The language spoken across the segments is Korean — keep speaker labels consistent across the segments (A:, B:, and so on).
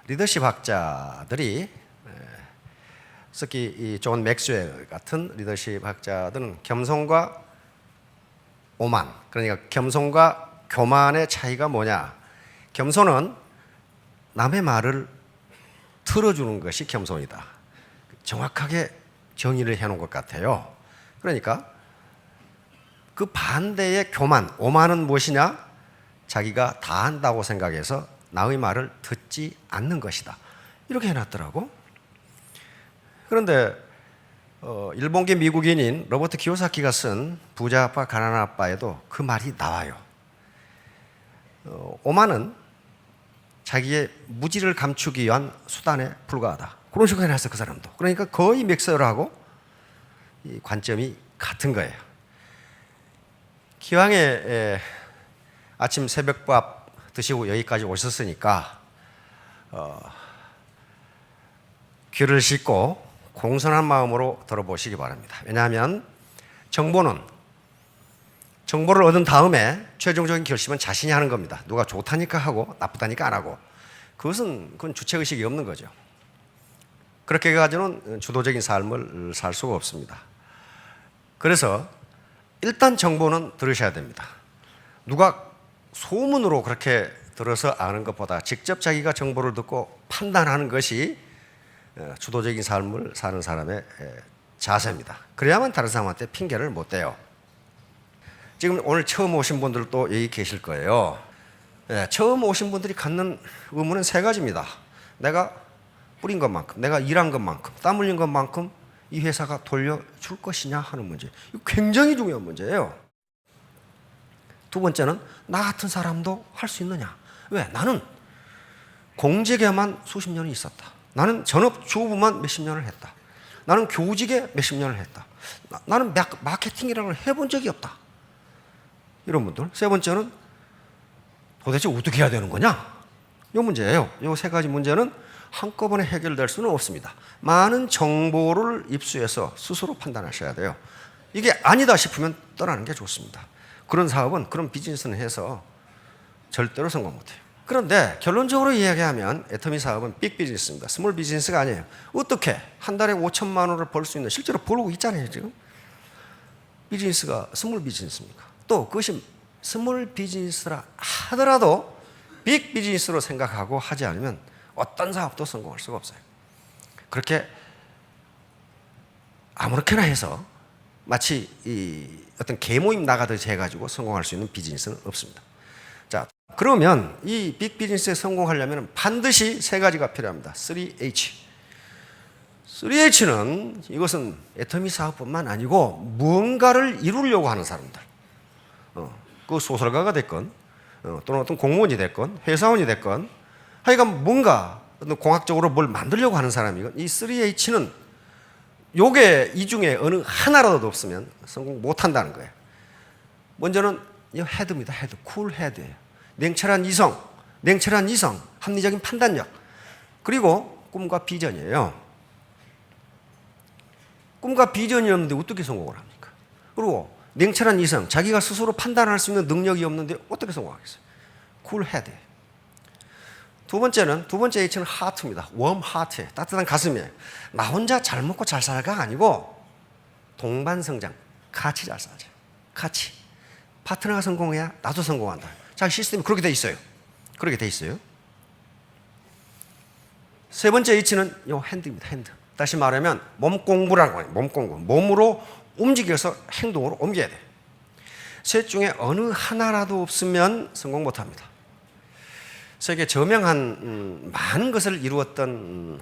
A: 리더십 학자들이 특히 이 존 맥스웰 같은 리더십 학자들은 겸손과 오만, 그러니까 겸손과 교만의 차이가 뭐냐? 겸손은 남의 말을 들어주는 것이 겸손이다. 정확하게 정의를 해놓은 것 같아요. 그러니까 그 반대의 교만, 오만은 무엇이냐? 자기가 다 한다고 생각해서 남의 말을 듣지 않는 것이다. 이렇게 해놨더라고. 그런데 일본계 미국인인 로버트 키요사키가 쓴 부자 아빠 가난한 아빠에도 그 말이 나와요. 오만은 자기의 무지를 감추기 위한 수단에 불과하다. 그런 식으로 해놨어, 그 사람도. 그러니까 거의 맥스웰하고 이 관점이 같은 거예요. 기왕에 아침 새벽밥 드시고 여기까지 오셨으니까 귀를 씻고 공손한 마음으로 들어보시기 바랍니다. 왜냐하면 정보를 얻은 다음에 최종적인 결심은 자신이 하는 겁니다. 누가 좋다니까 하고 나쁘다니까 안 하고. 그건 주체의식이 없는 거죠. 그렇게 가지고는 주도적인 삶을 살 수가 없습니다. 그래서 일단 정보는 들으셔야 됩니다. 누가 소문으로 그렇게 들어서 아는 것보다 직접 자기가 정보를 듣고 판단하는 것이 주도적인 삶을 사는 사람의 자세입니다. 그래야만 다른 사람한테 핑계를 못 대요. 지금 오늘 처음 오신 분들도 여기 계실 거예요. 처음 오신 분들이 갖는 의문은 세 가지입니다. 내가 뿌린 것만큼, 내가 일한 것만큼, 땀 흘린 것만큼 이 회사가 돌려줄 것이냐 하는 문제. 이거 굉장히 중요한 문제예요. 두 번째는 나 같은 사람도 할 수 있느냐. 왜? 나는 공직에만 수십 년이 있었다. 나는 전업주부만 몇십 년을 했다. 나는 교직에 몇십 년을 했다. 나는 마케팅이라는 걸 해본 적이 없다. 이런 분들. 세 번째는 도대체 어떻게 해야 되는 거냐? 이 문제예요. 이 세 가지 문제는 한꺼번에 해결될 수는 없습니다. 많은 정보를 입수해서 스스로 판단하셔야 돼요. 이게 아니다 싶으면 떠나는 게 좋습니다. 그런 사업은, 그런 비즈니스는 해서 절대로 성공 못해요. 그런데 결론적으로 이야기하면 애터미 사업은 빅 비즈니스입니다. 스몰 비즈니스가 아니에요. 어떻게 한 달에 5천만 원을 벌 수 있는, 실제로 벌고 있잖아요 지금. 비즈니스가 스몰 비즈니스입니까? 또 그것이 스몰 비즈니스라 하더라도 빅 비즈니스로 생각하고 하지 않으면 어떤 사업도 성공할 수가 없어요. 그렇게 아무렇게나 해서 마치 어떤 개모임 나가듯이 해가지고 성공할 수 있는 비즈니스는 없습니다. 자, 그러면 이 빅 비즈니스에 성공하려면 반드시 세 가지가 필요합니다. 3H. 3H는 이것은 애터미 사업뿐만 아니고 무언가를 이루려고 하는 사람들. 그 소설가가 됐건 또는 어떤 공무원이 됐건 회사원이 됐건 하여간 뭔가 공학적으로 뭘 만들려고 하는 사람이건 이 3H는 요게 이 중에 어느 하나라도 없으면 성공 못한다는 거예요. 먼저는 이 헤드입니다. 헤드. 쿨 헤드예요. 냉철한 이성, 합리적인 판단력, 그리고 꿈과 비전이에요. 꿈과 비전이 없는데 어떻게 성공을 합니까? 그리고 냉철한 이성, 자기가 스스로 판단할 수 있는 능력이 없는데 어떻게 성공하겠어요? 쿨 헤드. 두 번째 H는 하트입니다. 웜 하트, 따뜻한 가슴이에요. 나 혼자 잘 먹고 잘 살가 아니고 동반 성장, 같이 잘 살자. 같이. 파트너가 성공해야 나도 성공한다. 자기 시스템이 그렇게 돼 있어요. 그렇게 돼 있어요. 세 번째 H는 요 핸드입니다. 핸드. 다시 말하면 몸 공부라고 해요. 몸 공부. 몸으로 움직여서 행동으로 옮겨야 돼요. 셋 중에 어느 하나라도 없으면 성공 못합니다. 세계 저명한 많은 것을 이루었던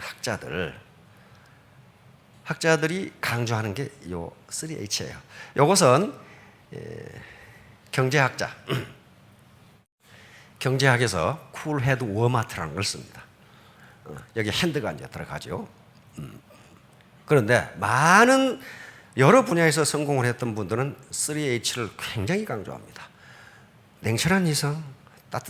A: 학자들이 강조하는 게 요 3H예요. 요것은 경제학에서 쿨 헤드 웜 하트라는 걸 씁니다. 여기 핸드가 이제 들어가죠. 그런데 많은 여러 분야에서 성공을 했던 분들은 3H를 굉장히 강조합니다. 냉철한 이성,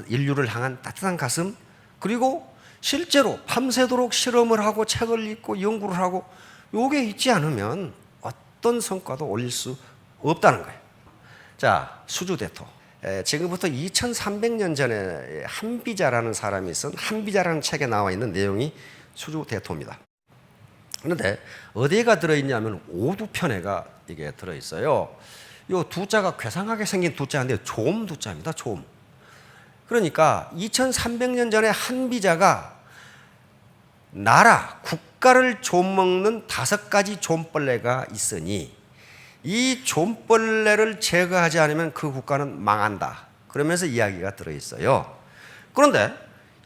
A: 인류를 향한 따뜻한 가슴, 그리고 실제로 밤새도록 실험을 하고 책을 읽고 연구를 하고 요게 있지 않으면 어떤 성과도 올릴 수 없다는 거예요. 자, 수주 대토. 지금부터 2300년 전에 한비자라는 사람이 쓴 한비자라는 책에 나와 있는 내용이 수주대토입니다. 그런데 어디가 들어있냐면 오두편에가 이게 들어있어요. 이 두자가 괴상하게 생긴 두자인데 좀 두자입니다. 좀. 그러니까 2300년 전에 한비자가 나라, 국가를 좀먹는 5가지 좀벌레가 있으니 이 좀벌레를 제거하지 않으면 그 국가는 망한다. 그러면서 이야기가 들어있어요. 그런데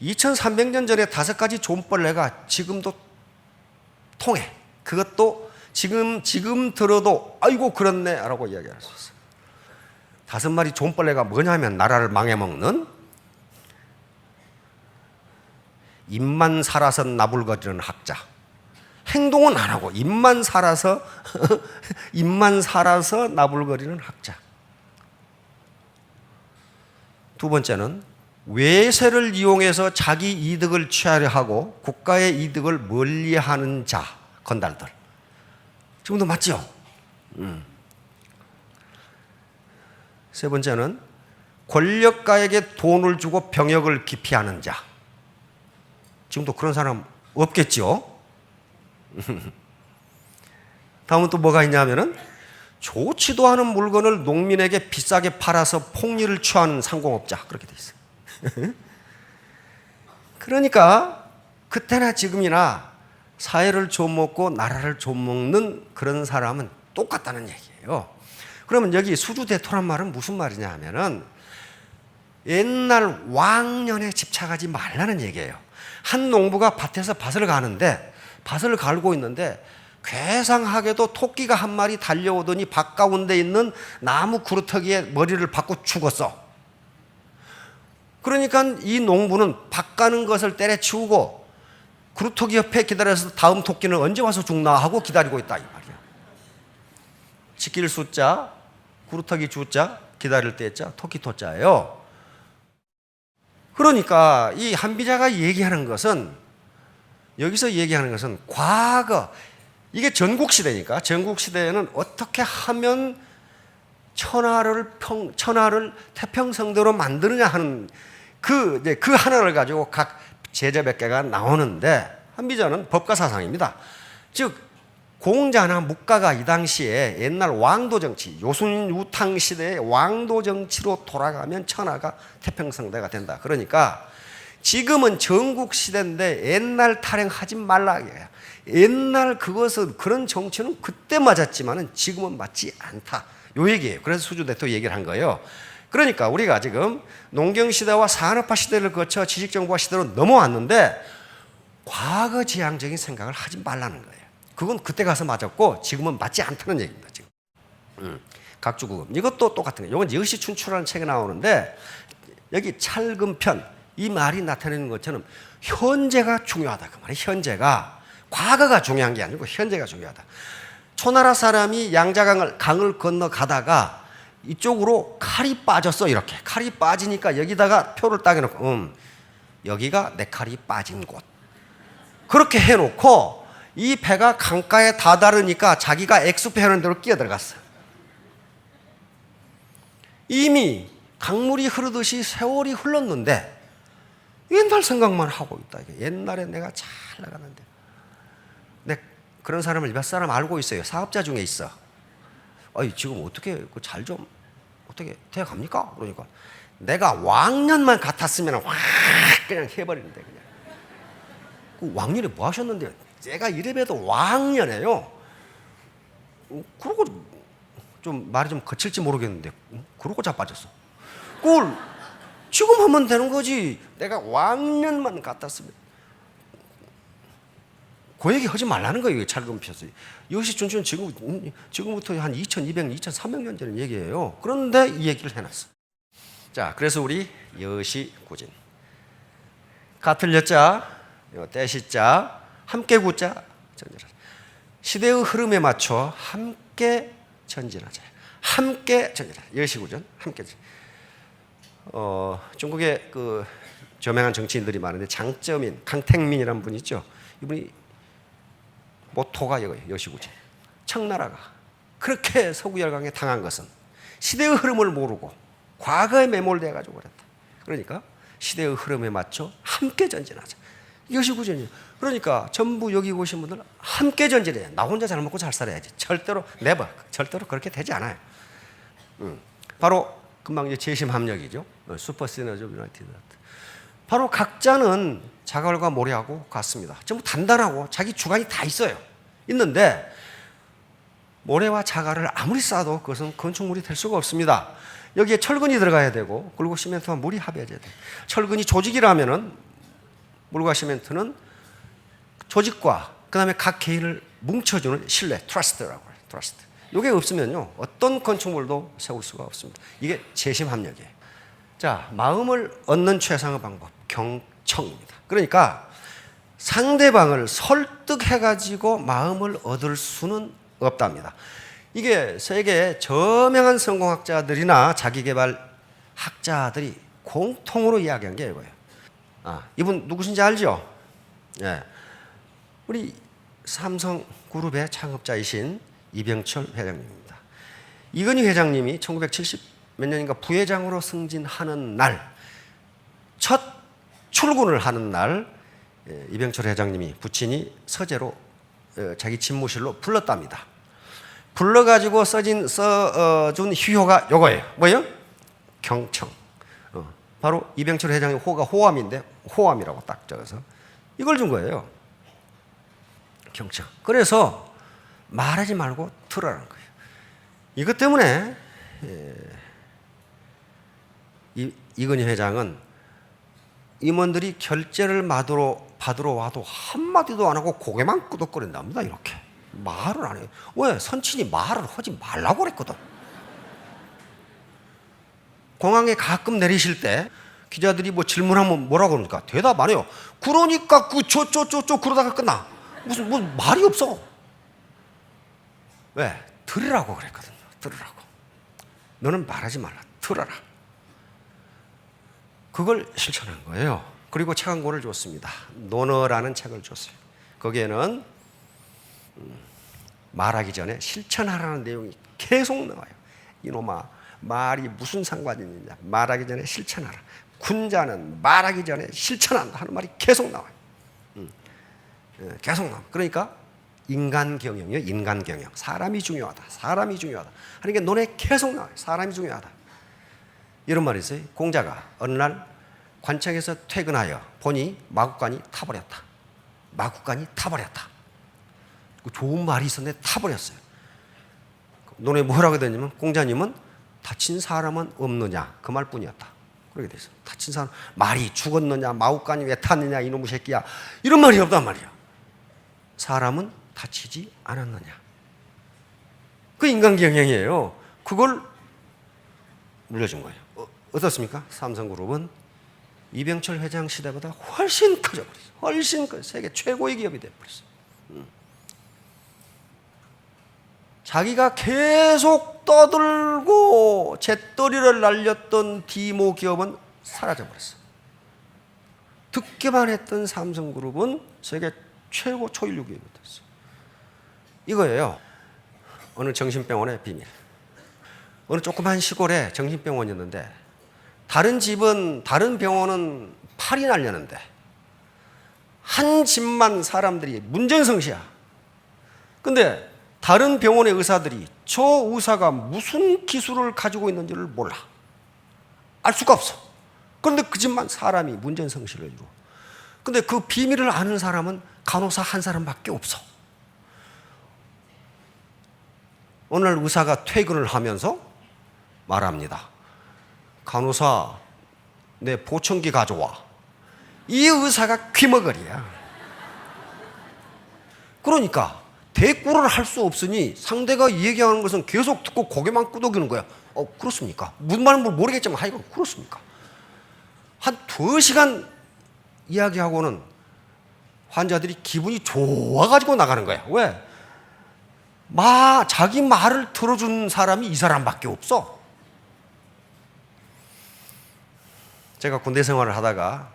A: 2300년 전에 5가지 좀벌레가 지금도 통해. 그것도 지금 들어도 아이고 그렇네 라고 이야기할 수 있어요. 5마리 좀벌레가 뭐냐면 나라를 망해먹는 입만 살아서 나불거리는 학자. 행동은 안 하고 입만 살아서 나불거리는 학자. 두 번째는 외세를 이용해서 자기 이득을 취하려 하고 국가의 이득을 멀리하는 자, 건달들. 지금도 맞죠? 세 번째는 권력가에게 돈을 주고 병역을 기피하는 자. 지금도 그런 사람 없겠죠? 다음은 또 뭐가 있냐면은 좋지도 않은 물건을 농민에게 비싸게 팔아서 폭리를 취하는 상공업자. 그렇게 돼 있어요. 그러니까 그때나 지금이나 사회를 좀먹고 나라를 좀먹는 그런 사람은 똑같다는 얘기예요. 그러면 여기 수주대토란 말은 무슨 말이냐 하면은 옛날 왕년에 집착하지 말라는 얘기예요. 한 농부가 밭에서 밭을 가는데 밭을 갈고 있는데 괴상하게도 토끼가 한 마리 달려오더니 밭 가운데 있는 나무 구루터기에 머리를 박고 죽었어. 그러니까 이 농부는 밭 가는 것을 때려치우고 구루터기 옆에 기다려서 다음 토끼는 언제 와서 죽나 하고 기다리고 있다 이 말이야. 지킬 숫자, 구루터기 주자, 기다릴 때자, 토끼 토자예요. 그러니까 이 한비자가 얘기하는 것은 여기서 얘기하는 것은 과거 이게 전국시대니까 전국시대에는 어떻게 하면 천하를 태평성대로 만드느냐 하는 그 하나를 가지고 각 제자 몇 개가 나오는데 한비자는 법과 사상입니다. 즉 공자나 묵가가 이 당시에 옛날 왕도 정치 요순우탕 시대의 왕도 정치로 돌아가면 천하가 태평성대가 된다. 그러니까 지금은 전국 시대인데 옛날 타령하지 말라. 옛날 그것은 그런 정치는 그때 맞았지만은 지금은 맞지 않다. 요 얘기예요. 그래서 수주대토 얘기를 한 거예요. 그러니까 우리가 지금 농경 시대와 산업화 시대를 거쳐 지식정보화 시대로 넘어왔는데 과거 지향적인 생각을 하지 말라는 거예요. 그건 그때 가서 맞았고 지금은 맞지 않다는 얘기입니다. 지금 각주구금 이것도 똑같은 거예요. 이건 여시춘추라는 책에 나오는데 여기 찰금편 이 말이 나타내는 것처럼 현재가 중요하다 그 말이에요. 현재가 과거가 중요한 게 아니고 현재가 중요하다. 초나라 사람이 강을 건너 가다가 이쪽으로 칼이 빠졌어. 이렇게 칼이 빠지니까 여기다가 표를 딱 해놓고 여기가 내 칼이 빠진 곳 그렇게 해놓고 이 배가 강가에 다다르니까 자기가 X표 하는 대로 끼어들어갔어. 이미 강물이 흐르듯이 세월이 흘렀는데 옛날 생각만 하고 있다. 옛날에 내가 잘 나갔는데. 그런 사람을 몇 사람 알고 있어요. 사업자 중에 있어. 지금 어떻게 잘 좀 어떻게 되어갑니까? 그러니까 내가 왕년만 같았으면 확 그냥 해버리는데 그냥. 그 왕년에 뭐 하셨는데? 제가 이래봬도 왕년에요. 그러고 좀 말이 좀 거칠지 모르겠는데 그러고 자빠졌어. 그걸 지금 하면 되는 거지. 내가 왕년만 같았으면. 그 얘기 하지 말라는 거예요. 찰금표에서. 여시춘추는 지금부터 한 2200, 2300년 전 얘기예요. 그런데 이 얘기를 해놨어. 자, 그래서 우리 여시구진. 같을 여자, 떼시자, 함께 굳자, 전진하자. 시대의 흐름에 맞춰 함께 전진하자. 함께 전진하자. 여시구전, 함께 전진. 중국에 그 저명한 정치인들이 많은데 장쩌민, 강택민이라는 분이 있죠. 이분이 모토가 이거예요. 여시구제. 청나라가 그렇게 서구열강에 당한 것은 시대의 흐름을 모르고 과거에 매몰돼 가지고 그랬다. 그러니까 시대의 흐름에 맞춰 함께 전진하자. 이것이 구전이에요. 그러니까 전부 여기 오신 분들 함께 전진해야 돼. 나 혼자 잘 먹고 잘 살아야지. 절대로 절대로 그렇게 되지 않아요. 바로 금방 이제 재심 합력이죠. 슈퍼 시너지 오브 유나이티드. 바로 각자는 자갈과 모래하고 같습니다. 전부 단단하고 자기 주관이 다 있어요. 있는데 모래와 자갈을 아무리 쌓아도 그것은 건축물이 될 수가 없습니다. 여기에 철근이 들어가야 되고, 그리고 시멘트와 물이 합해져야 돼요. 철근이 조직이라면은 물과 시멘트는 조직과 그다음에 각 개인을 뭉쳐주는 신뢰, 트러스트라고 해요. 트러스트. 이게 없으면요 어떤 건축물도 세울 수가 없습니다. 이게 재심 합력이에요. 자, 마음을 얻는 최상의 방법, 경청입니다. 그러니까 상대방을 설득해가지고 마음을 얻을 수는 없답니다. 이게 세계의 저명한 성공학자들이나 자기개발 학자들이 공통으로 이야기한 게 이거예요. 이분 누구신지 알죠? 예. 우리 삼성그룹의 창업자이신 이병철 회장님입니다. 이건희 회장님이 1970 몇 년인가 부회장으로 승진하는 날, 첫 출근을 하는 날, 이병철 회장님이 부친이 서재로 자기 집무실로 불렀답니다. 불러가지고 써준 휴효가 요거예요. 뭐예요? 경청. 바로 이병철 회장의 호가 호암인데 호암이라고 딱 적어서 이걸 준 거예요. 경청. 그래서 말하지 말고 들으라는 거예요. 이것 때문에 이건희 회장은 임원들이 결제를 받으러 와도 한마디도 안 하고 고개만 끄덕거린답니다. 이렇게. 말을 안 해요. 왜? 선친이 말을 하지 말라고 그랬거든. 공항에 가끔 내리실 때 기자들이 뭐 질문하면 뭐라고 그러니까 대답 안 해요. 그러니까 그러다가 끝나. 무슨 말이 없어. 왜? 들으라고 그랬거든요. 들으라고. 너는 말하지 말라. 들어라. 그걸 실천한 거예요. 그리고 책 한 권을 줬습니다. 논어라는 책을 줬어요. 거기에는 말하기 전에 실천하라는 내용이 계속 나와요. 이놈아, 말이 무슨 상관이 있느냐. 말하기 전에 실천하라. 군자는 말하기 전에 실천한다 하는 말이 계속 나와요. 계속 나와요. 그러니까 인간경영이요. 인간경영. 사람이 중요하다. 사람이 중요하다 하는 게 논에 계속 나와요. 사람이 중요하다. 이런 말이 있어요. 공자가 어느 날 관청에서 퇴근하여 보니 마구간이 타버렸다. 마구간이 타버렸다. 좋은 말이 있었는데 타버렸어요. 논에 뭐라고 되냐면 공자님은 다친 사람은 없느냐 그 말뿐이었다. 그렇게 돼 있어. 다친 사람 말이 죽었느냐 마구간이 왜 탔느냐 이놈의 새끼야 이런 말이 없단 말이야. 사람은 다치지 않았느냐. 그 인간경영이에요. 그걸 물려준 거예요. 어떻습니까? 삼성그룹은 이병철 회장 시대보다 훨씬 커져버렸어요. 훨씬 커. 세계 최고의 기업이 되어버렸어요. 자기가 계속 떠들고 재떨이를 날렸던 디모 기업은 사라져버렸어요. 듣기만 했던 삼성그룹은 세계 최고 초일류 기업이 됐어요. 이거예요. 어느 정신병원의 비밀. 어느 조그만 시골에 정신병원이었는데 다른 병원은 팔이 날렸는데 한 집만 사람들이 문전성시야. 근데 다른 병원의 의사들이 저 의사가 무슨 기술을 가지고 있는지를 몰라. 알 수가 없어. 그런데 그 집만 사람이 문전성시를 이루어. 근데 그 비밀을 아는 사람은 간호사 한 사람밖에 없어. 어느 날 의사가 퇴근을 하면서 말합니다. 간호사, 내 보청기 가져와. 이 의사가 귀머거리야. 그러니까 대꾸를 할 수 없으니 상대가 얘기하는 것은 계속 듣고 고개만 끄덕이는 거야. 그렇습니까? 무슨 말인지 모르겠지만 하여간 그렇습니까? 한 2시간 이야기하고는 환자들이 기분이 좋아가지고 나가는 거야. 왜? 자기 말을 들어준 사람이 이 사람밖에 없어. 제가 군대 생활을 하다가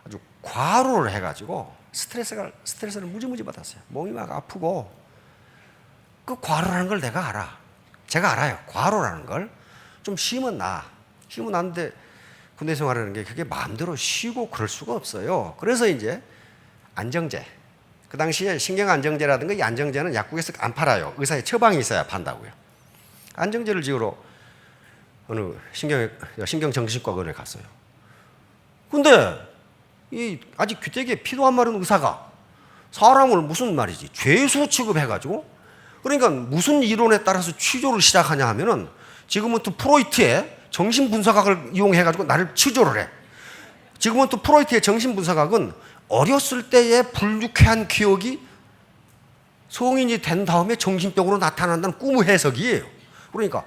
A: 아주 과로를 해가지고 스트레스를 무지무지 받았어요. 몸이 막 아프고 그 과로라는 걸 제가 알아요. 과로라는 걸 좀 쉬면 나. 쉬면 안 돼. 군대 생활하는 게 그게 마음대로 쉬고 그럴 수가 없어요. 그래서 이제 안정제. 그 당시에 신경안정제라든가 이 안정제는 약국에서 안 팔아요. 의사의 처방이 있어야 판다고요. 안정제를 지으러 어느 신경정신과원에 갔어요. 근데 이 아직 귀때기에 피도 안 마른 의사가 사람을 무슨 말이지 죄수 취급해가지고, 그러니까 무슨 이론에 따라서 취조를 시작하냐 하면은 지금은 또 프로이트의 정신분석학을 이용해가지고 나를 취조를 해. 지금은 또 프로이트의 정신분석학은 어렸을 때의 불유쾌한 기억이 성인이 된 다음에 정신병으로 나타난다는 꿈의 해석이에요. 그러니까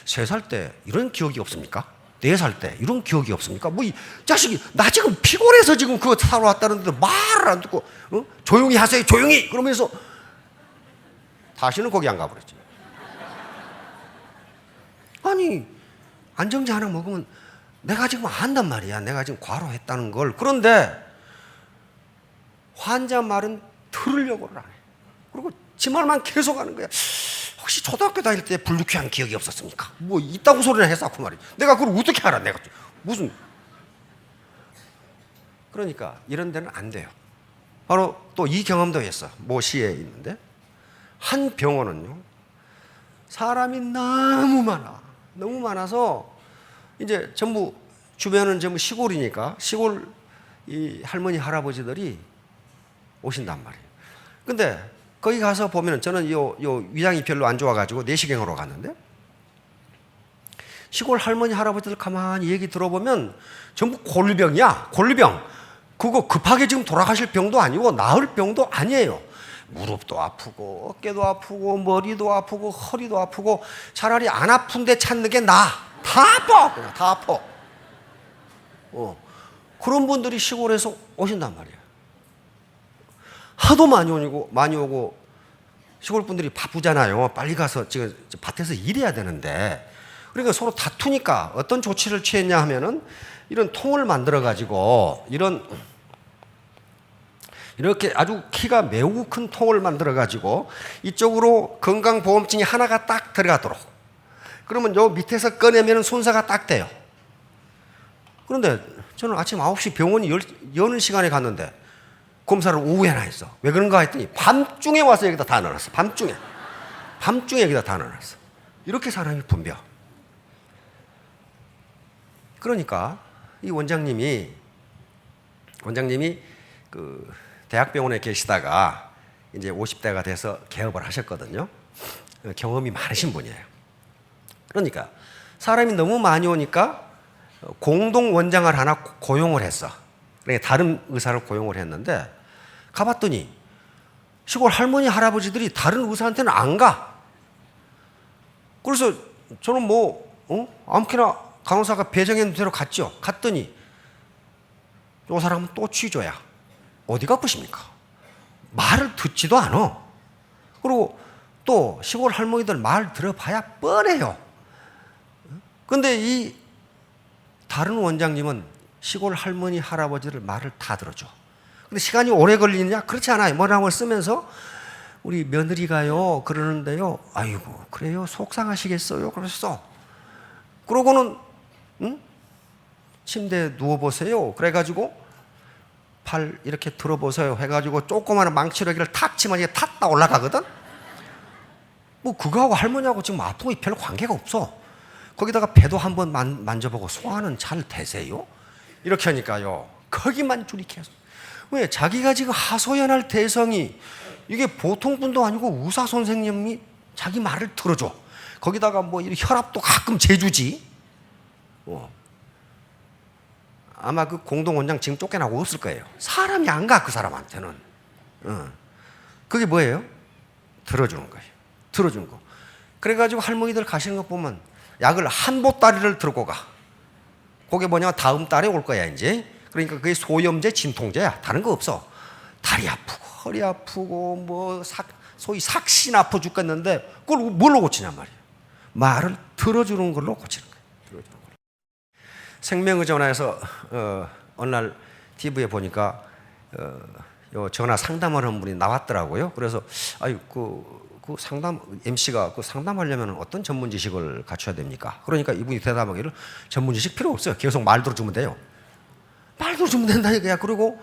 A: 3살 때 이런 기억이 없습니까? 4살 때 이런 기억이 없습니까? 뭐 이 자식이 나 지금 피곤해서 지금 그거 사러 왔다는데 말을 안 듣고 조용히 하세요 조용히 그러면서 다시는 거기 안 가버렸지. 아니 안정제 하나 먹으면 내가 지금 안단 말이야. 내가 지금 과로했다는 걸. 그런데 환자 말은 들으려고를 안 해. 그리고 지 말만 계속 하는 거야. 혹시 초등학교 다닐 때 불유쾌한 기억이 없었습니까? 뭐 있다고 소리나 했었고 말이야. 내가 그걸 어떻게 알아? 내가 무슨. 그러니까 이런 데는 안 돼요. 바로 또 이 경험도 했어. 모시에 있는데 한 병원은요 사람이 너무 많아. 너무 많아서 이제 전부 주변은 전부 시골이니까 시골 이 할머니 할아버지들이 오신단 말이에요. 근데 거기 가서 보면은 저는 요 위장이 별로 안 좋아가지고 내시경으로 갔는데 시골 할머니 할아버지들 가만히 얘기 들어보면 전부 골병이야. 골병. 그거 급하게 지금 돌아가실 병도 아니고 나을 병도 아니에요. 무릎도 아프고 어깨도 아프고 머리도 아프고 허리도 아프고 차라리 안 아픈데 찾는 게 나아. 다 아파. 그냥 다 아파. 그런 분들이 시골에서 오신단 말이에요. 하도 많이 오고 시골 분들이 바쁘잖아요. 빨리 가서 지금 밭에서 일해야 되는데 그러니까 서로 다투니까 어떤 조치를 취했냐 하면은 이런 통을 만들어 가지고 이렇게 아주 키가 매우 큰 통을 만들어 가지고 이쪽으로 건강보험증이 하나가 딱 들어가도록, 그러면 요 밑에서 꺼내면 순서가 딱 돼요. 그런데 저는 아침 9시 병원이 여는 시간에 갔는데 검사를 오후에나 했어. 왜 그런가 했더니 밤중에 와서 여기다 다 넣어놨어. 밤중에 여기다 다 넣어놨어. 이렇게 사람이 붐벼. 그러니까 이 원장님이 그 대학병원에 계시다가 이제 50대가 돼서 개업을 하셨거든요. 경험이 많으신 분이에요. 그러니까 사람이 너무 많이 오니까 공동 원장을 하나 고용을 했어. 그러니까 다른 의사를 고용을 했는데 가봤더니 시골 할머니 할아버지들이 다른 의사한테는 안 가. 그래서 저는 아무렇게나 간호사가 배정해놓은 대로 갔죠. 갔더니 이 사람은 또 취조야. 어디가 아프십니까? 말을 듣지도 않아. 그리고 또 시골 할머니들 말 들어봐야 뻔해요. 근데 이 다른 원장님은 시골 할머니 할아버지들 말을 다 들어줘. 근데 시간이 오래 걸리느냐? 그렇지 않아요. 뭐라고 쓰면서 우리 며느리가요 그러는데요. 아이고 그래요 속상하시겠어요. 그랬어. 그러고는 침대에 누워보세요. 그래가지고 팔 이렇게 들어보세요 해가지고 조그마한 망치러기를 탁 치면 이게 탁 올라가거든. 뭐 그거하고 할머니하고 지금 아픈 거 별로 관계가 없어. 거기다가 배도 한번 만져보고 소화는 잘 되세요? 이렇게 하니까요 거기만 줄이 계속. 왜? 자기가 지금 하소연할 대상이 이게 보통 분도 아니고 의사 선생님이 자기 말을 들어줘. 거기다가 뭐 혈압도 가끔 재주지. 아마 그 공동원장 지금 쫓겨나고 없을 거예요. 사람이 안 가, 그 사람한테는. 그게 뭐예요? 들어주는 거예요. 들어주는 거. 그래가지고 할머니들 가시는 거 보면 약을 한 보따리를 들고 가. 그게 뭐냐면 다음 달에 올 거야, 이제. 그러니까 그게 소염제, 진통제야. 다른 거 없어. 다리 아프고, 허리 아프고, 소위 삭신 아파 죽겠는데, 그걸 뭘로 고치냔 말이야. 말을 들어주는 걸로 고치는 거야. 들어주는 걸로. 생명의전화에서, 어느 날 TV에 보니까, 요 전화 상담을 한 분이 나왔더라고요. 그래서, 그 상담 MC가 그 상담하려면 어떤 전문 지식을 갖춰야 됩니까? 그러니까 이분이 대답하기를 전문 지식 필요 없어요. 계속 말 들어주면 돼요. 말 들어주면 된다 이거야. 그리고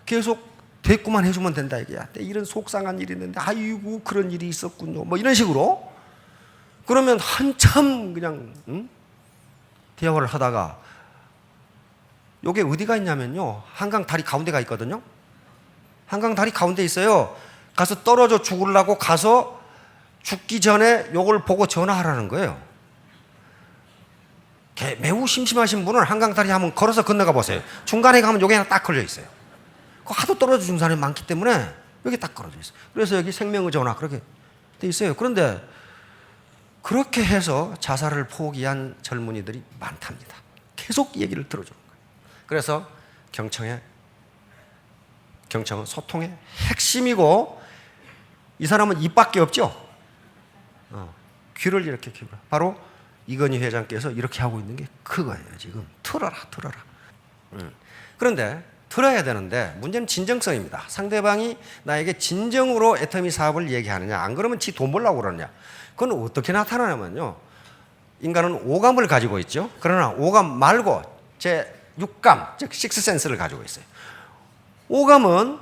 A: 계속 대꾸만 해주면 된다 이거야. 이런 속상한 일이 있는데 아이고 그런 일이 있었군요. 뭐 이런 식으로 그러면 한참 그냥 대화를 하다가 요게 어디가 있냐면요. 한강 다리 가운데가 있거든요. 한강 다리 가운데 있어요. 가서 떨어져 죽으려고 가서 죽기 전에 요걸 보고 전화하라는 거예요. 매우 심심하신 분은 한강 다리 한번 걸어서 건너가 보세요. 중간에 가면 요게 하나 딱 걸려 있어요. 하도 떨어져 죽는 사람이 많기 때문에 여기 딱 걸어져 있어요. 그래서 여기 생명의 전화 그렇게 돼 있어요. 그런데 그렇게 해서 자살을 포기한 젊은이들이 많답니다. 계속 얘기를 들어주는 거예요. 그래서 경청은 소통의 핵심이고 이 사람은 입밖에 없죠. 귀를 이렇게 키우라. 바로 이건희 회장께서 이렇게 하고 있는 게 그거예요. 지금 들어라. 그런데 들어야 되는데 문제는 진정성입니다. 상대방이 나에게 진정으로 애터미 사업을 얘기하느냐 안 그러면 지 돈 벌려고 그러느냐. 그건 어떻게 나타나냐면요. 인간은 오감을 가지고 있죠. 그러나 오감 말고 제 육감, 즉 식스센스를 가지고 있어요. 오감은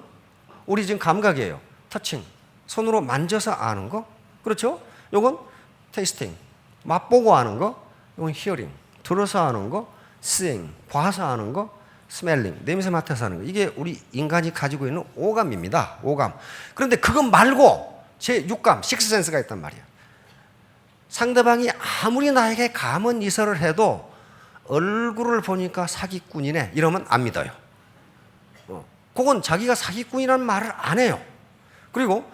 A: 우리 지금 감각이에요. 터칭, 손으로 만져서 아는 거. 그렇죠? 요건 테이스팅, 맛보고 아는 거. 요건 히어링, 들어서 아는 거. seeing, 봐서 아는 거. 스멜링, 냄새 맡아서 하는 거. 이게 우리 인간이 가지고 있는 오감입니다. 오감. 그런데 그것 말고 제 육감, 식스센스가 있단 말이에요. 상대방이 아무리 나에게 감언 이설을 해도 얼굴을 보니까 사기꾼이네 이러면 안 믿어요. 그건 자기가 사기꾼이라는 말을 안 해요. 그리고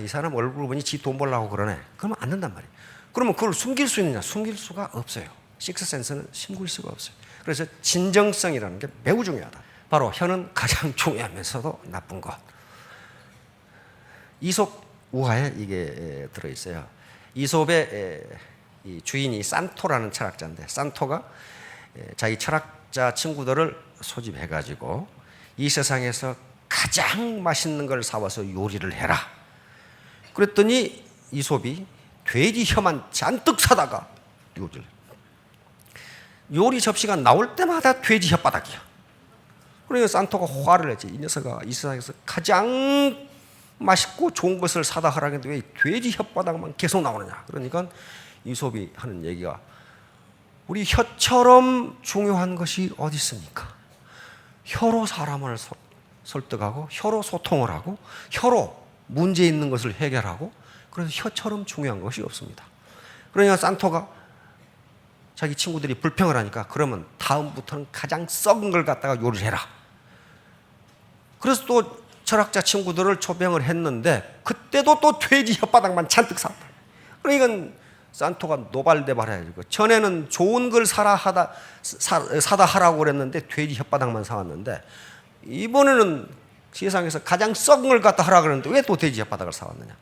A: 이 사람 얼굴 보니 지 돈 벌려고 그러네. 그러면 안 된단 말이에요. 그러면 그걸 숨길 수 있느냐? 숨길 수가 없어요. 식스센스는 숨길 수가 없어요. 그래서 진정성이라는 게 매우 중요하다. 바로 혀는 가장 중요하면서도 나쁜 것. 이솝 우화에 이게 들어있어요. 이솝의 이 주인이 산토라는 철학자인데 산토가 자기 철학자 친구들을 소집해가지고 이 세상에서 가장 맛있는 걸 사와서 요리를 해라. 그랬더니 이솝이 돼지 혀만 잔뜩 사다가 요리를. 요리 접시가 나올 때마다 돼지 혓바닥이야. 그러니까 산토가 화를 내지. 이 녀석아 이 세상에서 가장 맛있고 좋은 것을 사다 하라는데 왜 돼지 혓바닥만 계속 나오느냐. 그러니까 이솝이 하는 얘기가 우리 혀처럼 중요한 것이 어디 있습니까? 혀로 사람을 설득하고 혀로 소통을 하고 혀로 문제 있는 것을 해결하고 그래서 혀처럼 중요한 것이 없습니다. 그러니까 산토가 자기 친구들이 불평을 하니까 그러면 다음부터는 가장 썩은 걸 갖다가 요리를 해라. 그래서 또 철학자 친구들을 초빙을 했는데 그때도 또 돼지 혓바닥만 잔뜩 샀다. 그러니까 산토가 노발대발해가지고 전에는 좋은 걸 사다 하라고 그랬는데 돼지 혓바닥만 사왔는데 이번에는 세상에서 가장 썩은 걸 갖다 하라고 그랬는데 왜 또 돼지 혓바닥을 사왔느냐.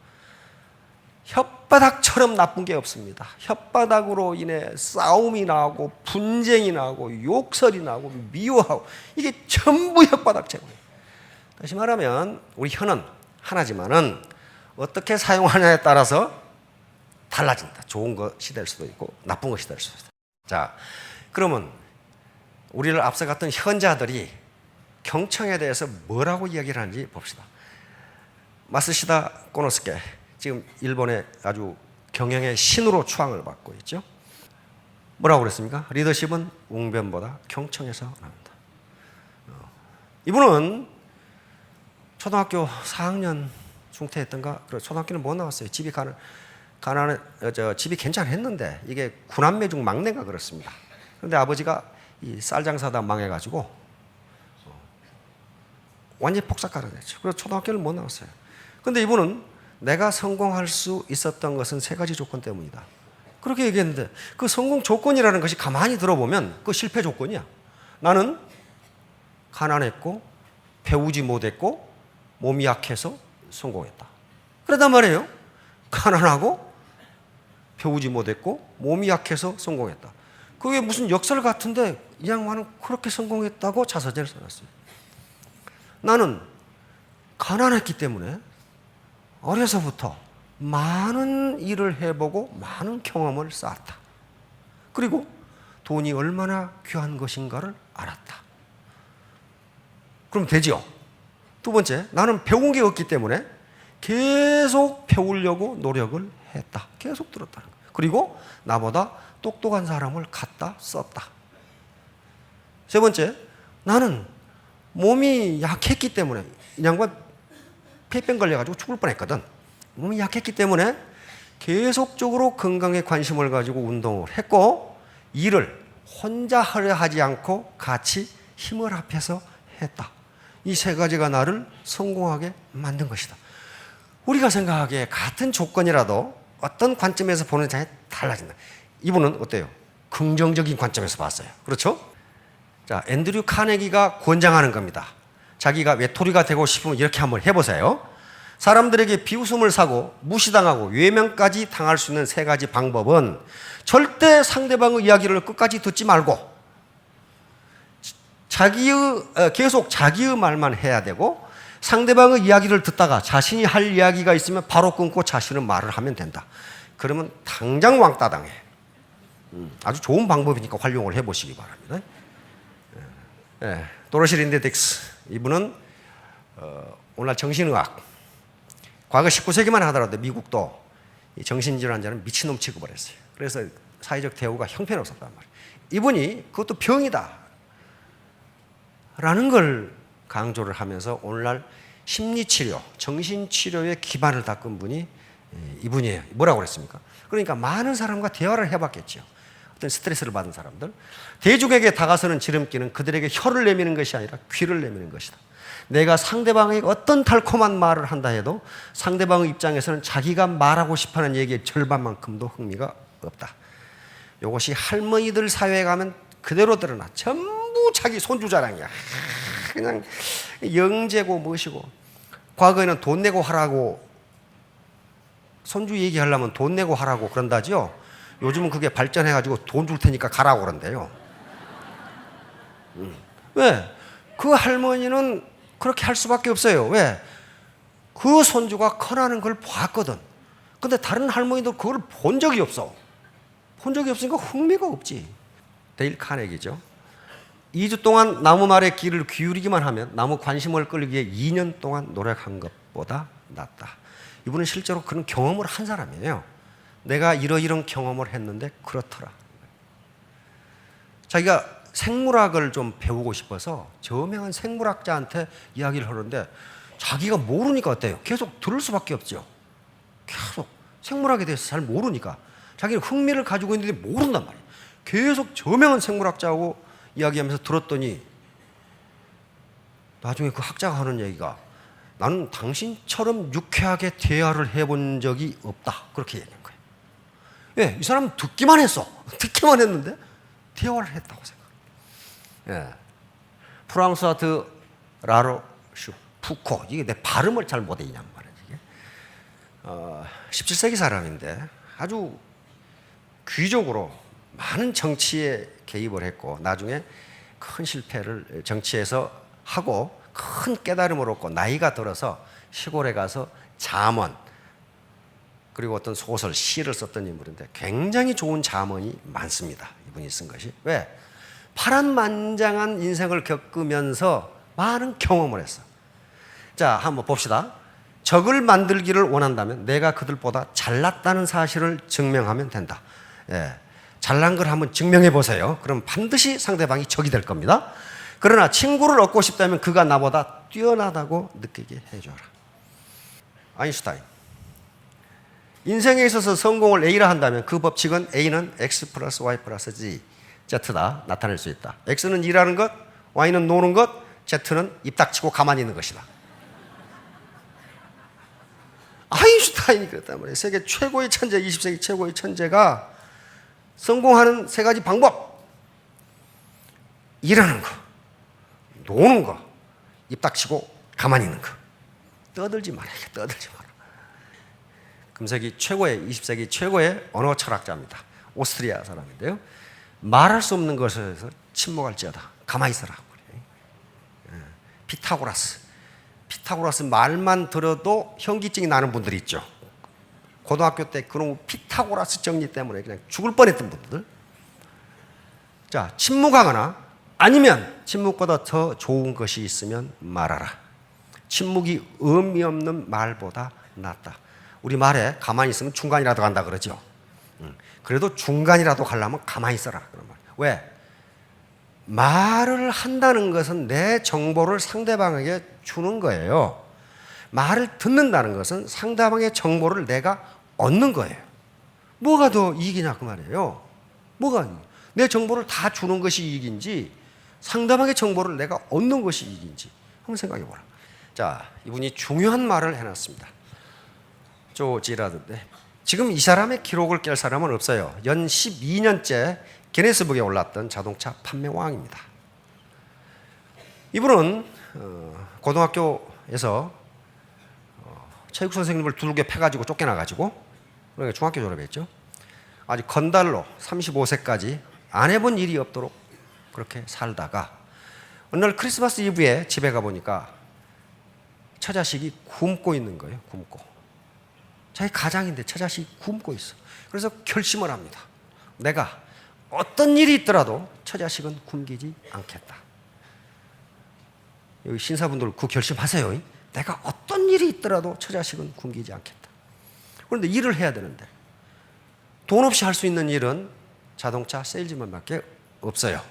A: 혓바닥처럼 나쁜 게 없습니다. 혓바닥으로 인해 싸움이 나고 분쟁이 나고 욕설이 나고 미워하고 이게 전부 혓바닥 제거예요. 다시 말하면 우리 혀는 하나지만은 어떻게 사용하냐에 따라서 달라진다. 좋은 것이 될 수도 있고 나쁜 것이 될 수도 있다. 자, 그러면 우리를 앞서갔던 현자들이 경청에 대해서 뭐라고 이야기를 하는지 봅시다. 마쓰시다 코노스케 지금 일본의 아주 경영의 신으로 추앙을 받고 있죠. 뭐라고 그랬습니까? 리더십은 웅변보다 경청에서 나옵니다. 이분은 초등학교 4학년 중퇴했던가 초등학교는 못 나왔어요. 집이 집이 괜찮았는데 이게 9남매 중 막내가 그렇습니다. 그런데 아버지가 이 쌀 장사다 망해가지고 완전히 폭삭가게 됐죠. 그래서 초등학교를 못 나왔어요. 그런데 이분은 내가 성공할 수 있었던 것은 세 가지 조건 때문이다. 그렇게 얘기했는데 그 성공 조건이라는 것이 가만히 들어보면 그 실패 조건이야. 나는 가난했고 배우지 못했고 몸이 약해서 성공했다. 그러단 말이에요. 가난하고 배우지 못했고 몸이 약해서 성공했다. 그게 무슨 역설 같은데 이 양반은 그렇게 성공했다고 자서전을 써놨어요. 나는 가난했기 때문에 어려서부터 많은 일을 해보고 많은 경험을 쌓았다. 그리고 돈이 얼마나 귀한 것인가를 알았다. 그럼 되죠. 두 번째, 나는 배운 게 없기 때문에 계속 배우려고 노력을 했다. 계속 들었다는 거예요. 그리고 나보다 똑똑한 사람을 갖다 썼다. 세 번째, 나는 몸이 약했기 때문에, 이 양반 폐병 걸려가지고 죽을 뻔했거든. 몸이 약했기 때문에 계속적으로 건강에 관심을 가지고 운동을 했고, 일을 혼자 하려 하지 않고 같이 힘을 합해서 했다. 이 세 가지가 나를 성공하게 만든 것이다. 우리가 생각하기에 같은 조건이라도 어떤 관점에서 보는 자에 달라진다. 이분은 어때요? 긍정적인 관점에서 봤어요. 그렇죠? 자, 앤드류 카네기가 권장하는 겁니다. 자기가 외톨이가 되고 싶으면 이렇게 한번 해보세요. 사람들에게 비웃음을 사고 무시당하고 외면까지 당할 수 있는 세 가지 방법은 절대 상대방의 이야기를 끝까지 듣지 말고 계속 자기의 말만 해야 되고, 상대방의 이야기를 듣다가 자신이 할 이야기가 있으면 바로 끊고 자신의 말을 하면 된다. 그러면 당장 왕따 당해. 아주 좋은 방법이니까 활용을 해보시기 바랍니다. 도로시 린데 딕스, 이분은 오늘날 정신의학, 과거 19세기만 하더라도 미국도 이 정신질환자는 미친놈 취급을 했어요. 그래서 사회적 대우가 형편없었단 말이에요. 이분이 그것도 병이다 라는 걸 강조를 하면서 오늘날 심리치료, 정신치료의 기반을 닦은 분이 이분이에요. 뭐라고 그랬습니까? 그러니까 많은 사람과 대화를 해봤겠죠. 어떤 스트레스를 받은 사람들. 대중에게 다가서는 지름길은 그들에게 혀를 내미는 것이 아니라 귀를 내미는 것이다. 내가 상대방에게 어떤 달콤한 말을 한다 해도 상대방의 입장에서는 자기가 말하고 싶어하는 얘기의 절반만큼도 흥미가 없다. 이것이 할머니들 사회에 가면 그대로 드러나. 전부 자기 손주 자랑이야. 그냥 영재고 무엇이고. 과거에는 돈 내고 하라고, 손주 얘기하려면 돈 내고 하라고 그런다죠. 요즘은 그게 발전해가지고 돈 줄 테니까 가라고 그런대요. 왜? 그 할머니는 그렇게 할 수밖에 없어요. 왜? 그 손주가 커나는 걸 봤거든. 근데 다른 할머니도 그걸 본 적이 없어. 본 적이 없으니까 흥미가 없지. 데일 카네기죠. 2주 동안 나무 말에 귀를 기울이기만 하면 나무 관심을 끌기 위해 2년 동안 노력한 것보다 낫다. 이분은 실제로 그런 경험을 한 사람이에요. 내가 이러이런 경험을 했는데 그렇더라. 자기가 생물학을 좀 배우고 싶어서 저명한 생물학자한테 이야기를 하는데 자기가 모르니까 어때요? 계속 들을 수밖에 없죠. 계속 생물학에 대해서 잘 모르니까 자기는 흥미를 가지고 있는데 모른단 말이에요. 계속 저명한 생물학자하고 이야기하면서 들었더니 나중에 그 학자가 하는 얘기가, 나는 당신처럼 유쾌하게 대화를 해본 적이 없다. 그렇게 얘기한 거예요. 예, 이 사람은 듣기만 했어. 듣기만 했는데 대화를 했다고 생각합니다. 예. 프랑스와 드 라로슈 푸코, 이게 내 발음을 잘 못해 이 양반은. 이게 17세기 사람인데 아주 귀족으로 많은 정치에 개입을 했고 나중에 큰 실패를 정치에서 하고 큰 깨달음을 얻고 나이가 들어서 시골에 가서 잠언 그리고 어떤 소설, 시를 썼던 인물인데 굉장히 좋은 잠언이 많습니다. 이분이 쓴 것이. 왜? 파란만장한 인생을 겪으면서 많은 경험을 했어. 자, 한번 봅시다. 적을 만들기를 원한다면 내가 그들보다 잘났다는 사실을 증명하면 된다. 예. 잘난 걸 한번 증명해 보세요. 그럼 반드시 상대방이 적이 될 겁니다. 그러나 친구를 얻고 싶다면 그가 나보다 뛰어나다고 느끼게 해줘라. 아인슈타인. 인생에 있어서 성공을 A라 한다면 그 법칙은 A는 X 플러스 Y 플러스 Z, Z다 나타낼 수 있다. X는 일하는 것, Y는 노는 것, Z는 입 닥치고 가만히 있는 것이다. 아인슈타인이 그랬단 말이에요. 세계 최고의 천재, 20세기 최고의 천재가 성공하는 세 가지 방법. 일하는 거, 노는 거, 입 닥치고 가만히 있는 거. 떠들지 말아요. 떠들지 마라. 금세기 최고의, 20세기 최고의 언어 철학자입니다. 오스트리아 사람인데요. 말할 수 없는 것에서 침묵할지어다. 가만히 있어라. 피타고라스 말만 들어도 현기증이 나는 분들이 있죠. 고등학교 때 그놈 피타고라스 정리 때문에 그냥 죽을 뻔했던 분들. 자, 침묵하거나 아니면 침묵보다 더 좋은 것이 있으면 말하라. 침묵이 의미 없는 말보다 낫다. 우리 말에 가만히 있으면 중간이라도 간다 그러죠. 그래도 중간이라도 가려면 가만히 있어라. 그런 말. 왜? 말을 한다는 것은 내 정보를 상대방에게 주는 거예요. 말을 듣는다는 것은 상대방의 정보를 내가 얻는 거예요. 뭐가 더 이익이냐 그 말이에요. 뭐가 내 정보를 다 주는 것이 이익인지 상대방의 정보를 내가 얻는 것이 이익인지 한번 생각해 보라. 자, 이분이 중요한 말을 해놨습니다. 조 지라드인데 지금 이 사람의 기록을 깰 사람은 없어요. 연 12년째 기네스북에 올랐던 자동차 판매 왕입니다. 이분은 고등학교에서 체육 선생님을 두들겨 패가지고 쫓겨나가지고 그러니까 중학교 졸업했죠. 아주 건달로 35세까지 안 해본 일이 없도록 그렇게 살다가 어느 날 크리스마스 이브에 집에 가보니까 처자식이 굶고 있는 거예요. 굶고. 자기 가장인데 처자식이 굶고 있어. 그래서 결심을 합니다. 내가 어떤 일이 있더라도 처자식은 굶기지 않겠다. 여기 신사분들 그 결심하세요. 내가 어떤 일이 있더라도 처자식은 굶기지 않겠다. 그런데 일을 해야 되는데 돈 없이 할 수 있는 일은 자동차 세일즈맨밖에 없어요.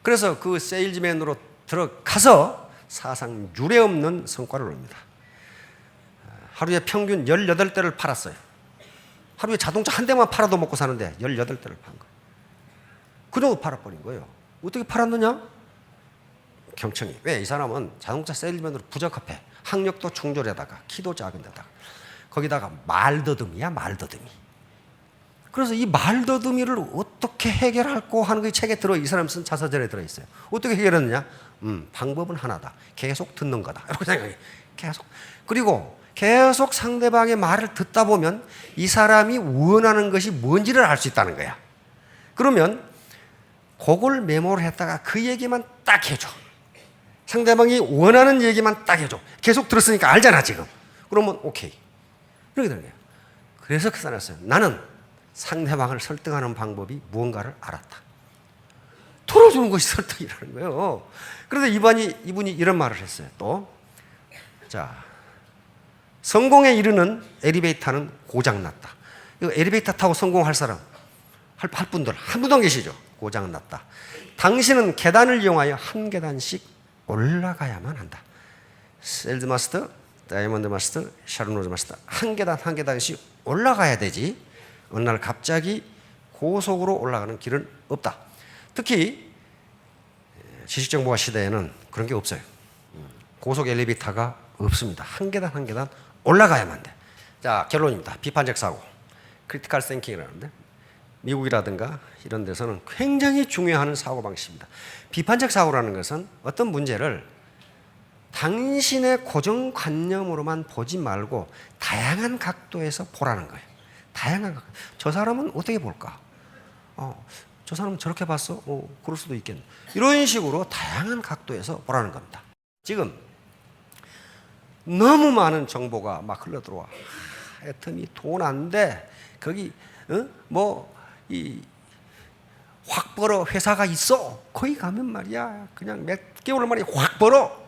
A: 그래서 그 세일즈맨으로 들어가서 사상 유례 없는 성과를 얻습니다. 하루에 평균 18대를 팔았어요. 하루에 자동차 한 대만 팔아도 먹고 사는데 18대를 판 거예요. 그 정도 팔아버린 거예요. 어떻게 팔았느냐? 경청이. 왜? 이 사람은 자동차 세일즈맨으로 부적합해. 학력도 충졸에다가 키도 작은 데다가 거기다가 말더듬이야, 말더듬이. 그래서 이 말더듬이를 어떻게 해결할까 하는 게 책에 이 사람 쓴 자서전에 들어있어요. 어떻게 해결했느냐? 방법은 하나다. 계속 듣는 거다. 이렇게 생각해. 계속. 그리고 계속 상대방의 말을 듣다 보면 이 사람이 원하는 것이 뭔지를 알 수 있다는 거야. 그러면 그걸 메모를 했다가 그 얘기만 딱 해줘. 상대방이 원하는 얘기만 딱 해줘. 계속 들었으니까 알잖아 지금. 그러면 오케이. 이렇게 되는 거예요. 그래서 그 사람이 했어요. 나는 상대방을 설득하는 방법이 무언가를 알았다. 털어주는 것이 설득이라는 거예요. 그런데 이분이 이런 말을 했어요. 또 자, 성공에 이르는 엘리베이터는 고장났다. 이거 엘리베이터 타고 성공할 사람 할 분들 한 분도 안 계시죠? 고장났다. 당신은 계단을 이용하여 한 계단씩 올라가야만 한다. 셀즈 마스터, 다이아몬드 마스터, 샤론 로즈 마스터 한 계단 한 계단씩 올라가야 되지. 어느 날 갑자기 고속으로 올라가는 길은 없다. 특히 지식정보화 시대에는 그런 게 없어요. 고속 엘리베이터가 없습니다. 한 계단 한 계단 올라가야만 돼. 자, 결론입니다. 비판적 사고, 크리티컬 싱킹이라는데 미국이라든가 이런 데서는 굉장히 중요한 사고방식입니다. 비판적 사고라는 것은 어떤 문제를 당신의 고정관념으로만 보지 말고 다양한 각도에서 보라는 거예요. 다양한 각도. 저 사람은 어떻게 볼까? 저 사람은 저렇게 봤어? 그럴 수도 있겠네. 이런 식으로 다양한 각도에서 보라는 겁니다. 지금 너무 많은 정보가 막 흘러들어와. 애터미 돈 안 돼. 거기 확 벌어 회사가 있어. 거기 가면 말이야 그냥 몇 개월 만에 확 벌어.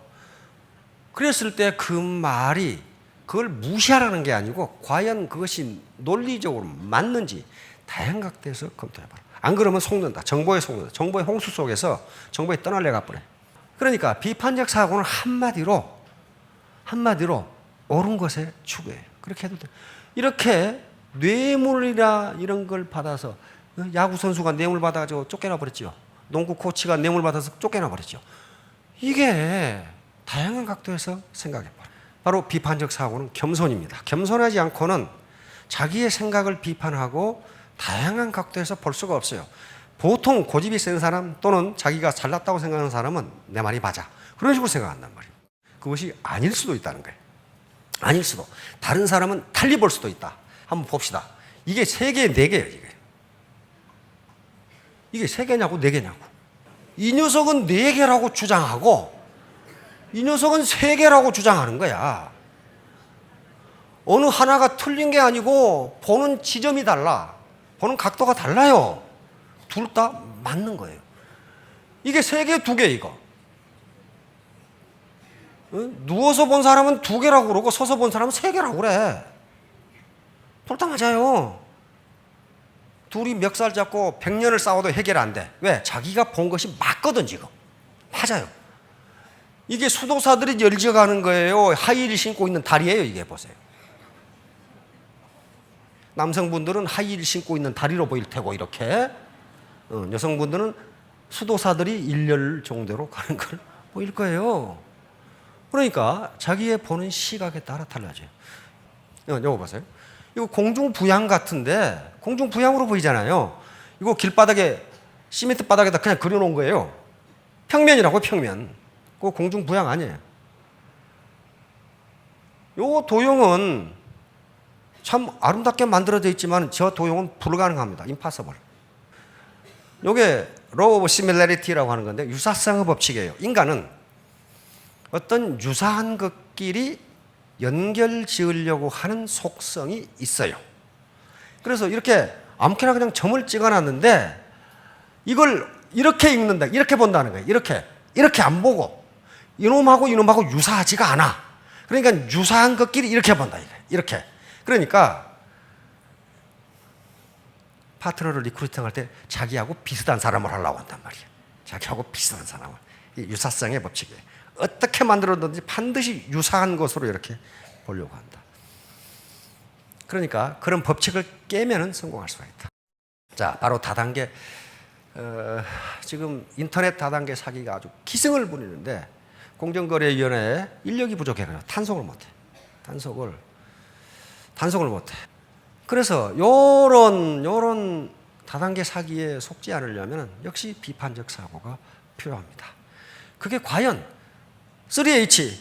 A: 그랬을 때 그 말이 그걸 무시하라는 게 아니고 과연 그것이 논리적으로 맞는지 다양한 각도에서 검토해봐라. 안 그러면 속는다. 정보에 속는다. 정보의 홍수 속에서 정보에 떠날려 가버려. 그러니까 비판적 사고는 한마디로 옳은 것의 추구예요. 그렇게 해도 돼. 이렇게 뇌물이나 이런 걸 받아서 야구 선수가 뇌물 받아가지고 쫓겨나 버렸죠. 농구 코치가 뇌물 받아서 쫓겨나 버렸죠. 이게 다양한 각도에서 생각해봐라. 바로 비판적 사고는 겸손입니다. 겸손하지 않고는 자기의 생각을 비판하고 다양한 각도에서 볼 수가 없어요. 보통 고집이 센 사람 또는 자기가 잘났다고 생각하는 사람은 내 말이 맞아. 그런 식으로 생각한단 말이에요. 그것이 아닐 수도 있다는 거예요. 아닐 수도. 다른 사람은 달리 볼 수도 있다. 한번 봅시다. 이게 3개, 4개예요. 이게 3개냐고 4개냐고. 이 녀석은 4개라고 주장하고 이 녀석은 3개라고 주장하는 거야. 어느 하나가 틀린 게 아니고 보는 지점이 달라. 보는 각도가 달라요. 둘 다 맞는 거예요. 이게 세 개, 두 개 이거. 누워서 본 사람은 두 개라고 그러고 서서 본 사람은 세 개라고 그래. 둘 다 맞아요. 둘이 멱살 잡고 100년을 싸워도 해결 안 돼. 왜? 자기가 본 것이 맞거든 지금. 맞아요. 이게 수도사들이 열지어가는 거예요. 하이힐 신고 있는 다리예요. 이게 보세요. 남성분들은 하이힐 신고 있는 다리로 보일 테고 이렇게 여성분들은 수도사들이 일렬 정도로 가는 걸 보일 거예요. 그러니까 자기의 보는 시각에 따라 달라져요. 이거 보세요. 이거 공중부양 같은데 공중부양으로 보이잖아요. 이거 길바닥에 시멘트 바닥에다 그냥 그려놓은 거예요. 평면이라고 평면. 그거 공중부양 아니에요. 요 도형은 참 아름답게 만들어져 있지만 저 도형은 불가능합니다. impossible. 요게 law of similarity라고 하는 건데 유사성의 법칙이에요. 인간은 어떤 유사한 것끼리 연결 지으려고 하는 속성이 있어요. 그래서 이렇게 아무렇게나 그냥 점을 찍어놨는데 이걸 이렇게 읽는다, 이렇게 본다는 거예요. 이렇게 안 보고 이놈하고 유사하지가 않아. 그러니까 유사한 것끼리 이렇게 본다. 이렇게. 그러니까 파트너를 리크루팅할 때 자기하고 비슷한 사람을 하려고 한단 말이에요. 자기하고 비슷한 사람을. 이 유사성의 법칙이에요. 어떻게 만들었든지 반드시 유사한 것으로 이렇게 보려고 한다. 그러니까 그런 법칙을 깨면은 성공할 수가 있다. 자, 바로 다단계. 지금 인터넷 다단계 사기가 아주 기승을 부리는데 공정거래위원회에 인력이 부족해요. 단속을 못해. 단속을 못해. 그래서 요런 다단계 사기에 속지 않으려면 역시 비판적 사고가 필요합니다. 그게 과연 3H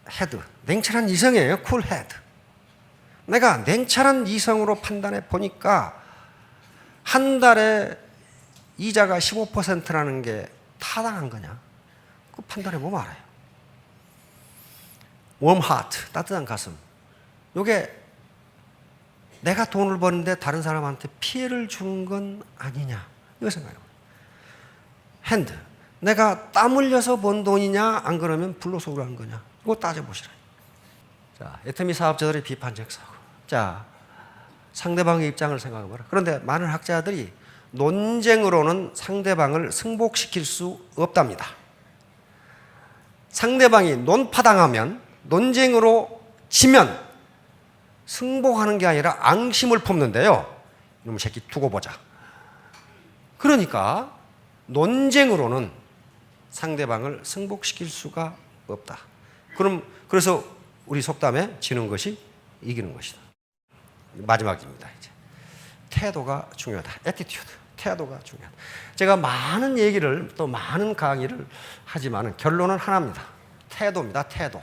A: 헤드, 냉철한 이성이에요. 쿨 헤드. 내가 냉철한 이성으로 판단해 보니까 한 달에 이자가 15%라는 게 타당한 거냐? 그 판단해 보면 알아요. warm heart, 따뜻한 가슴. 요게 내가 돈을 버는데 다른 사람한테 피해를 주는 건 아니냐? 이거 생각해요. 핸드. 내가 땀 흘려서 번 돈이냐? 안 그러면 불로소로 한 거냐? 이거 따져보시라. 자, 애터미 사업자들의 비판적 사고. 자, 상대방의 입장을 생각해봐라. 그런데 많은 학자들이 논쟁으로는 상대방을 승복시킬 수 없답니다. 상대방이 논파당하면, 논쟁으로 지면 승복하는 게 아니라 앙심을 품는데요. 이놈 새끼 두고 보자. 그러니까 논쟁으로는 상대방을 승복시킬 수가 없다. 그래서 우리 속담에 지는 것이 이기는 것이다. 마지막입니다. 이제 태도가 중요하다. 애티튜드. 태도가 중요하다. 제가 많은 얘기를 또 많은 강의를 하지만 결론은 하나입니다. 태도입니다. 태도.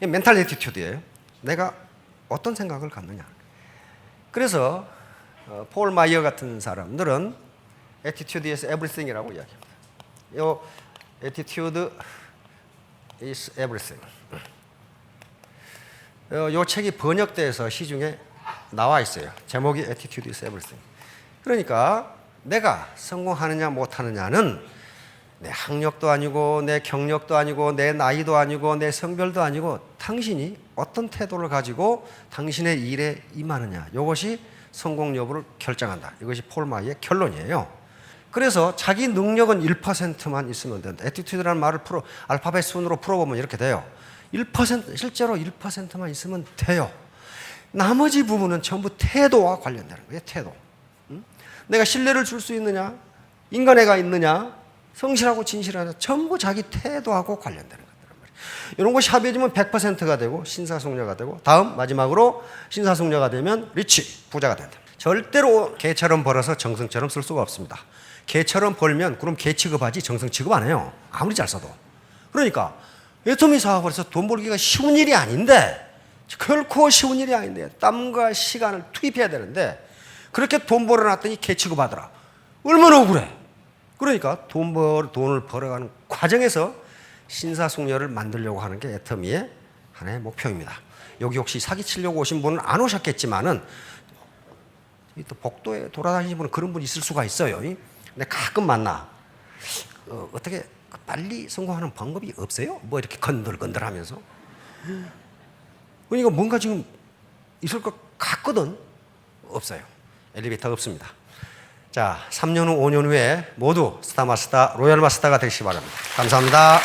A: 멘탈 애티튜드예요. 내가 어떤 생각을 갖느냐. 그래서 폴 마이어 같은 사람들은 attitude is everything이라고 이야기합니다. 이 attitude is everything. 이 책이 번역돼서 시중에 나와 있어요. 제목이 attitude is everything. 그러니까 내가 성공하느냐 못하느냐는 내 학력도 아니고 내 경력도 아니고 내 나이도 아니고 내 성별도 아니고 당신이 어떤 태도를 가지고 당신의 일에 임하느냐. 이것이 성공 여부를 결정한다. 이것이 폴 마이의 결론이에요. 그래서 자기 능력은 1%만 있으면 된다. 애티튜드라는 말을 알파벳 순으로 풀어보면 이렇게 돼요. 1%, 실제로 1%만 있으면 돼요. 나머지 부분은 전부 태도와 관련되는 거예요. 태도. 내가 신뢰를 줄 수 있느냐? 인간애가 있느냐? 성실하고 진실하냐? 전부 자기 태도하고 관련되는 것들란 말이에요. 이런 것이 합해지면 100%가 되고 신사숙녀가 되고 다음 마지막으로 신사숙녀가 되면 리치, 부자가 된다. 절대로 개처럼 벌어서 정성처럼 쓸 수가 없습니다. 개처럼 벌면 그럼 개 취급하지 정성 취급 안 해요. 아무리 잘 써도. 그러니까 애터미 사업을 해서 돈 벌기가 쉬운 일이 아닌데 결코 쉬운 일이 아닌데 땀과 시간을 투입해야 되는데 그렇게 돈 벌어놨더니 개 취급하더라. 얼마나 억울해. 그러니까 돈을 벌어가는 과정에서 신사숙녀를 만들려고 하는 게 애터미의 하나의 목표입니다. 여기 혹시 사기치려고 오신 분은 안 오셨겠지만은 또 복도에 돌아다니는 분은 그런 분이 있을 수가 있어요. 근데 가끔 만나. 어떻게 빨리 성공하는 방법이 없어요? 뭐 이렇게 건들건들하면서. 그러니까 뭔가 지금 있을 것 같거든. 없어요. 엘리베이터가 없습니다. 자, 3년 후, 5년 후에 모두 스타마스터, 로얄마스터가 되시기 바랍니다. 감사합니다.